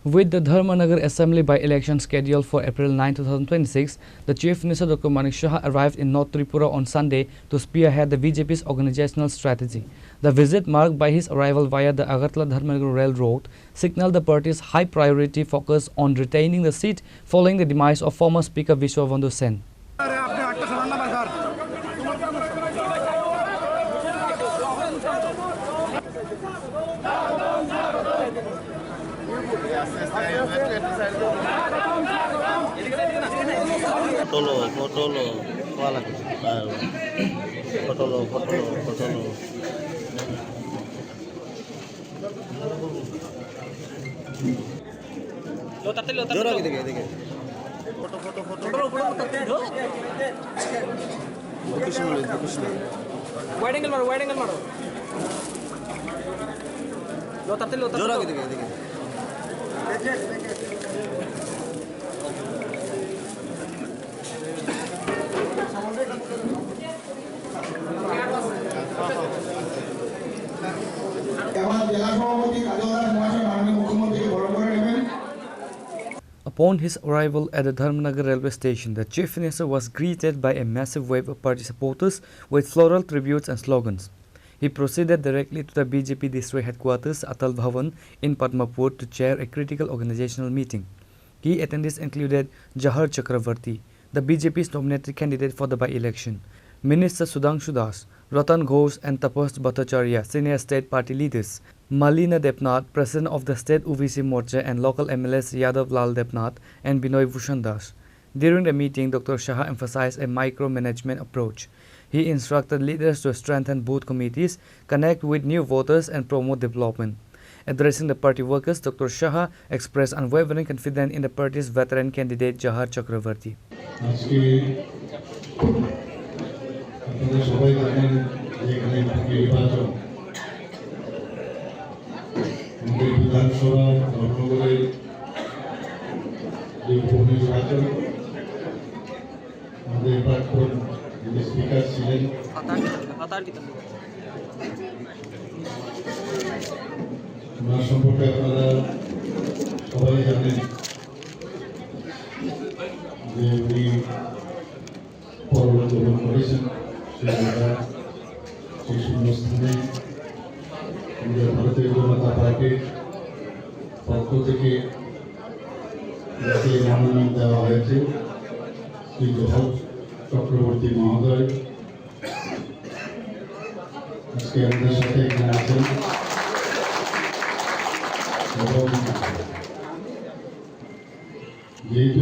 With the Dharmanagar Assembly by-election scheduled for April 9, 2026, the Chief Minister Dr. Manik Shah arrived in North Tripura on Sunday to spearhead the BJP's organizational strategy. The visit, marked by his arrival via the Agartala-Dharmanagar Railroad, signaled the party's high-priority focus on retaining the seat following the demise of former Speaker Vishwabandhu Sen. Wide angle मारो लो ताते जोर आगे देखिए Upon his arrival at the Dharmanagar railway station, the Chief Minister was greeted by a massive wave of party supporters with floral tributes and slogans. He proceeded directly to the BJP district headquarters, Atal Bhavan, in Padmapur to chair a critical organizational meeting. Key attendees included Jahar Chakravarti, the BJP's nominated candidate for the by-election, Minister Sudhanshu Das, Ratan Ghosh and Tapas Bhattacharya, senior state party leaders, Malina Debnath, president of the state OVC Morcha, and local MLAs Yadav Lal Debnath and Binoy Bhushan Das. During the meeting, Dr. Shah emphasized a micromanagement approach. He instructed leaders to strengthen booth committees, connect with new voters and promote development. Addressing the party workers, Dr. Shah expressed unwavering confidence in the party's veteran candidate Jahar Chakravarti. Speaker ছিলেন ওনার সম্পর্কে আপনারা সবাই জানেন যে উনি পরলোকগমন করেছেন সেই শূন্যস্থানে ভারতীয় জনতা পার্টির পক্ষ থেকে যাকে মনোনয়ন দেওয়া হয়েছে শ্রী জহর চক্রবর্তী মহোদয় আজকে আমাদের সাথে এখানে আছেন এবং যেহেতু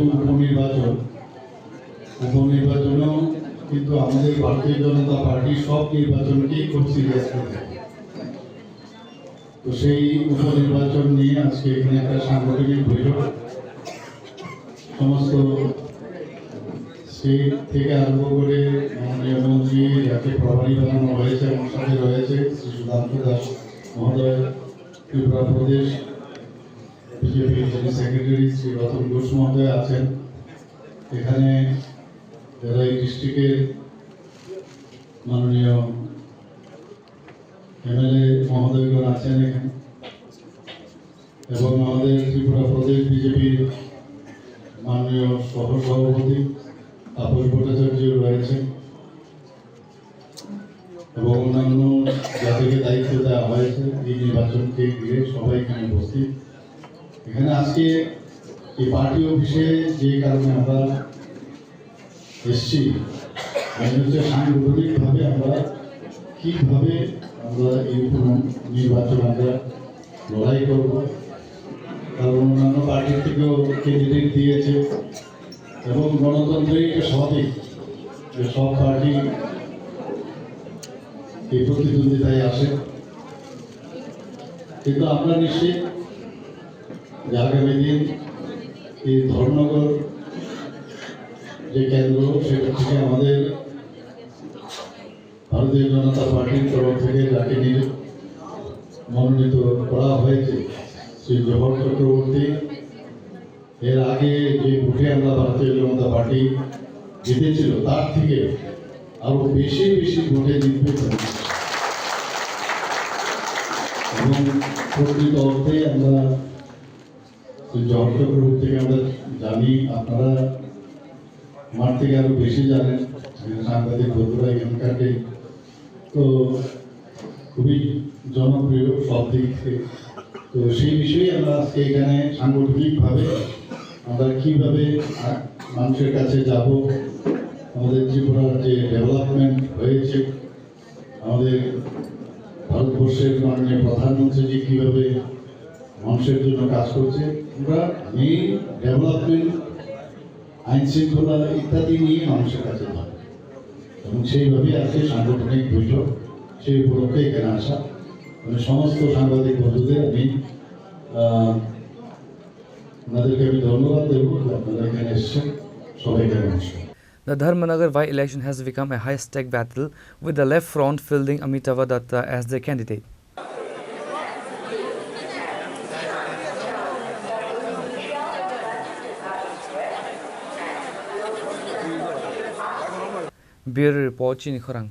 উপনির্বাচনেও কিন্তু আমাদের ভারতীয় জনতা পার্টি সব নির্বাচনকেই খুব সিরিয়াসলি থাকে। তো সেই উপনির্বাচন নিয়ে আজকে এখানে একটা সাংগঠনিক বৈঠক সমস্ত স্টেট থেকে আরম্ভ করে মাননীয় মন্ত্রী যাকে প্রভারী বানানো হয়েছে আমার সাথে রয়েছে শ্রী সুধাংশু দাস মহোদয়, ত্রিপুরা প্রদেশ BJP general secretary Shri Ratan Ghosh মহোদয় আছেন এখানে, যারা এই ডিস্ট্রিক্টের মাননীয় এমএলএ মহোদয়গণ আছেন এখানে, এবং আমাদের ত্রিপুরা প্রদেশ বিজেপির মাননীয় সহসভাপতি তাপস ভট্টাচার্য রয়েছেন এবং অন্যান্য যাদেরকে দায়িত্ব দেওয়া হয়েছে এই নির্বাচনকে ঘিরে সবাই এখানে উপস্থিত। এখানে আজকে এই পার্টি অফিসে যে কারণে আমরা এসছি হচ্ছে সাংগঠনিকভাবে আমরা কীভাবে আমরা এই নির্বাচন আমরা লড়াই করব, কারণ অন্যান্য পার্টির থেকেও ক্যান্ডিডেট দিয়েছে এবং গণতন্ত্রের স্বাভাবিক যে সব পার্টি এই প্রতিদ্বন্দ্বিতায় আসে, কিন্তু আমরা নিশ্চিত যে আগামী দিন এই ধর্মনগর যে কেন্দ্র সেটা থেকে আমাদের ভারতীয় জনতা পার্টির তরফ থেকে যাকে মনোনীত করা হয়েছে শ্রী জহর চক্রবর্তী, এর আগে যে ভোটে আমরা ভারতীয় জনতা পার্টি জিতেছিল তার থেকে আরো বেশি ভোটে জিতবে এবং প্রকৃত অর্থে আমরা জহর গ্রুপ থেকে আমরা জানি, আপনারা আমার থেকে আরো বেশি জানেন, সাংবাদিক বন্ধুরা এখানকারকে, তো খুবই জনপ্রিয় সব দিক থেকে। তো সেই বিষয়ে আমরা আজকে এখানে সাংগঠনিকভাবে আমরা কিভাবে মানুষের কাছে যাব, আমাদের ত্রিপুরার যে ডেভেলপমেন্ট হয়েছে, আমাদের ভারতবর্ষের মাননীয় প্রধানমন্ত্রী যে কীভাবে মানুষের জন্য কাজ করছে, আমরা এই ডেভেলপমেন্ট, আইন শৃঙ্খলা ইত্যাদি নিয়ে মানুষের কাছে যাব এবং সেইভাবে আজকে সাংগঠনিক বৈঠক, সেই উপলক্ষে এখানে আসা। মানে সমস্ত সাংবাদিক বন্ধুদের আমি ওনাদেরকে আমি ধন্যবাদ দেবো, আপনারা এখানে এসেছেন, সবাইকে নমস্কার। The Dharmanagar by-election has become a high-stake battle, with the left front fielding Amitava Datta as their candidate. Bureau report, Chini Khorang.